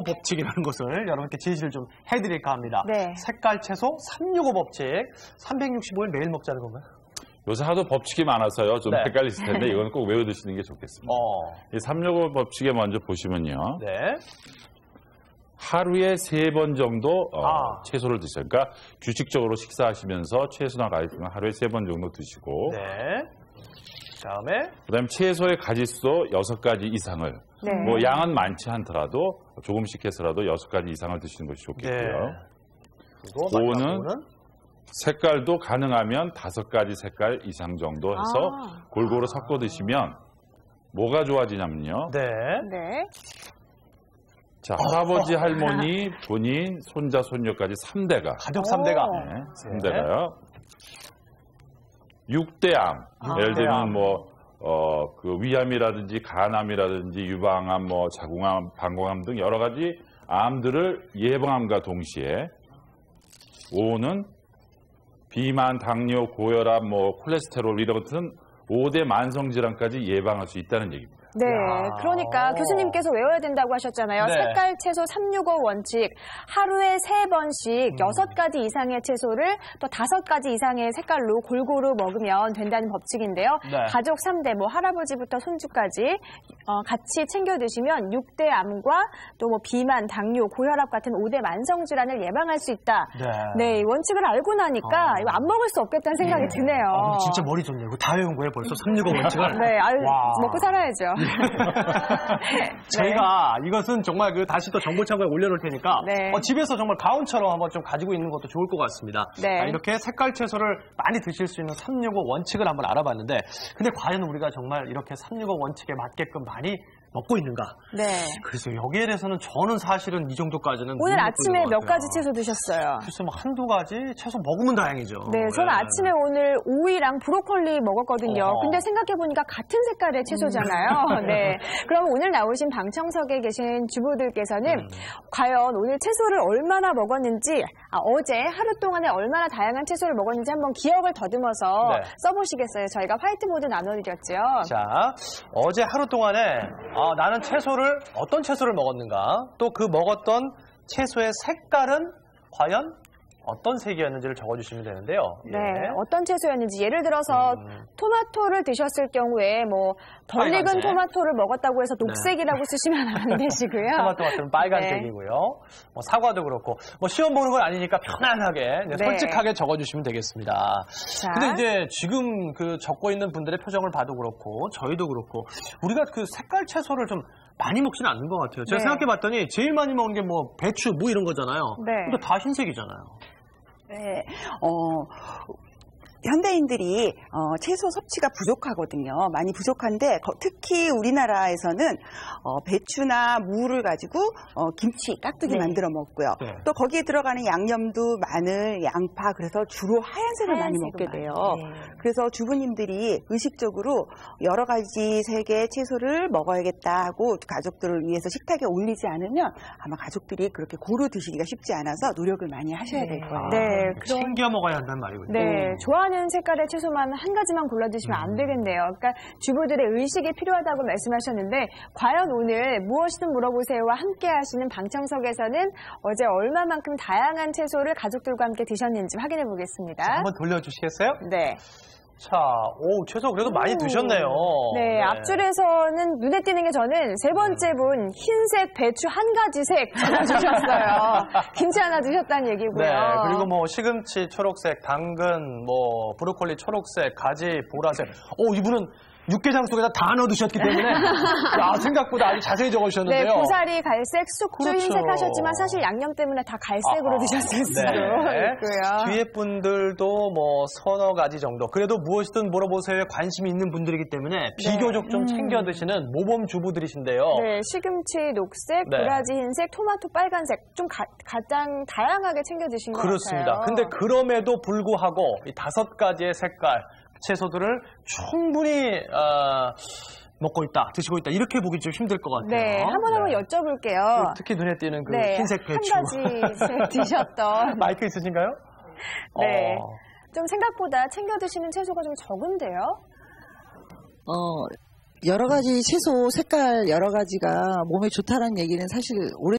법칙이라는 것을 여러분께 제시를 좀 해드릴까 합니다. 네. 색깔 채소 365 법칙. 365일 매일 먹자는 건가요? 요새 하도 법칙이 많아서요. 좀 네. 헷갈리실 텐데 이건 꼭 외워두시는 게 좋겠습니다. 이 365 법칙에 먼저 보시면요. 네. 하루에 3번 정도 채소를 드셔요. 그러니까 규칙적으로 식사하시면서 채소나 과일은 하루에 3번 정도 드시고 네. 그다음에 그다음에 채소의 가지수 6가지 이상을 네. 뭐 양은 많지 않더라도 조금씩 해서라도 6가지 이상을 드시는 것이 좋겠고요. 네. 그리고 오는 색깔도 가능하면 5가지 색깔 이상 정도 해서 골고루 섞어 드시면 뭐가 좋아지냐면요. 네. 네. 자, 할아버지, 할머니, 본인, 손자, 손녀까지 3대가. 가족 3대가. 네, 3대가요. 6대암. 예를 들면 그 위암이라든지 간암이라든지 유방암, 자궁암, 방광암 등 여러 가지 암들을 예방함과 동시에 5는 비만, 당뇨, 고혈압, 콜레스테롤 이런 같은 5대 만성질환까지 예방할 수 있다는 얘기입니다. 네, 그러니까 교수님께서 외워야 된다고 하셨잖아요. 네. 색깔 채소 365 원칙, 하루에 3번씩 6가지 이상의 채소를 또 5가지 이상의 색깔로 골고루 먹으면 된다는 법칙인데요. 네. 가족 3대, 할아버지부터 손주까지 같이 챙겨 드시면 6대 암과 또 비만, 당뇨, 고혈압 같은 5대 만성질환을 예방할 수 있다. 네, 이 원칙을 알고 나니까 이거 안 먹을 수 없겠다는 생각이 드네요. 진짜 머리 좋네요. 이거 다 외운 거예요, 벌써 365 원칙을. 네, 먹고 살아야죠. 저희가 이것은 정말 다시 또 정보창고에 올려놓을 테니까 네. 집에서 정말 가온처럼 한번 좀 가지고 있는 것도 좋을 것 같습니다. 네. 이렇게 색깔 채소를 많이 드실 수 있는 365 원칙을 한번 알아봤는데 근데 과연 우리가 정말 이렇게 365 원칙에 맞게끔 많이 먹고 있는가? 네. 그래서 여기에 대해서는 저는 사실은 이 정도까지는 오늘 아침에 몇 가지 채소 드셨어요? 글쎄 한두 가지 채소 먹으면 다행이죠. 네, 저는 아침에 오늘 오이랑 브로콜리 먹었거든요. 근데 생각해보니까 같은 색깔의 채소잖아요. 네. 그럼 오늘 나오신 방청석에 계신 주부들께서는 과연 오늘 채소를 얼마나 먹었는지, 어제 하루 동안에 얼마나 다양한 채소를 먹었는지 한번 기억을 더듬어서 써보시겠어요? 저희가 화이트보드 나눠드렸죠. 자, 어제 하루 동안에 나는 어떤 채소를 먹었는가, 또 그 먹었던 채소의 색깔은 과연 어떤 색이었는지를 적어주시면 되는데요. 네, 어떤 채소였는지 예를 들어서 토마토를 드셨을 경우에 덜 익은 토마토를 먹었다고 해서 녹색이라고 쓰시면 안 되시고요. 토마토 같은 빨간색이고요. 사과도 그렇고 시험 보는 건 아니니까 편안하게 솔직하게 적어주시면 되겠습니다. 근데 이제 지금 적고 있는 분들의 표정을 봐도 그렇고 저희도 그렇고 우리가 그 색깔 채소를 좀 많이 먹지는 않는 것 같아요. 제가 생각해봤더니 제일 많이 먹는 게 배추, 이런 거잖아요. 근데 다 흰색이잖아요. 네, 현대인들이 채소 섭취가 부족하거든요. 많이 부족한데 특히 우리나라에서는 배추나 무를 가지고 김치, 깍두기 만들어 먹고요. 또 거기에 들어가는 양념도 마늘, 양파, 그래서 주로 하얀색을 많이 먹게 돼요. 그래서 주부님들이 의식적으로 여러 가지 색의 채소를 먹어야겠다 하고 가족들을 위해서 식탁에 올리지 않으면 아마 가족들이 그렇게 고루 드시기가 쉽지 않아서 노력을 많이 하셔야 될 거예요. 네, 챙겨 먹어야 한다는 말이군요. 네, 좋아하는 색깔의 채소만 한 가지만 골라 드시면 안 되겠네요. 그러니까 주부들의 의식이 필요하다고 말씀하셨는데 과연 오늘 무엇이든 물어보세요와 함께 하시는 방청석에서는 어제 얼마만큼 다양한 채소를 가족들과 함께 드셨는지 확인해 보겠습니다. 한번 돌려주시겠어요? 네. 자, 채소 그래도 많이 드셨네요. 네, 앞줄에서는 눈에 띄는 게 저는 세 번째 분 흰색 배추 한 가지 색 적어주셨어요. 김치 하나 드셨다는 얘기고요. 네, 그리고 시금치 초록색, 당근, 브로콜리 초록색, 가지 보라색. 이분은 육개장 속에다 다 넣어두셨기 때문에 생각보다 아주 자세히 적어주셨는데요. 네, 고사리 갈색, 쑥주 흰색 하셨지만 사실 양념 때문에 다 갈색으로 드셨을 수도 있고요. 뒤에 분들도 서너 가지 정도. 그래도 무엇이든 물어보세요에 관심이 있는 분들이기 때문에 비교적 좀 챙겨 드시는 모범 주부들이신데요. 네, 시금치 녹색, 도라지 흰색, 토마토 빨간색 좀 가장 다양하게 챙겨 드신 것 같아요. 그렇습니다. 근데 그럼에도 불구하고 이 5가지의 색깔 채소들을 충분히 드시고 있다. 이렇게 보기 좀 힘들 것 같아요. 네, 한번 여쭤볼게요. 특히 눈에 띄는 흰색 배추. 한 가지 색 드셨던. 마이크 있으신가요? 네, 좀 생각보다 챙겨 드시는 채소가 좀 적은데요? 여러 가지 채소 색깔 여러 가지가 몸에 좋다는 얘기는 사실 오래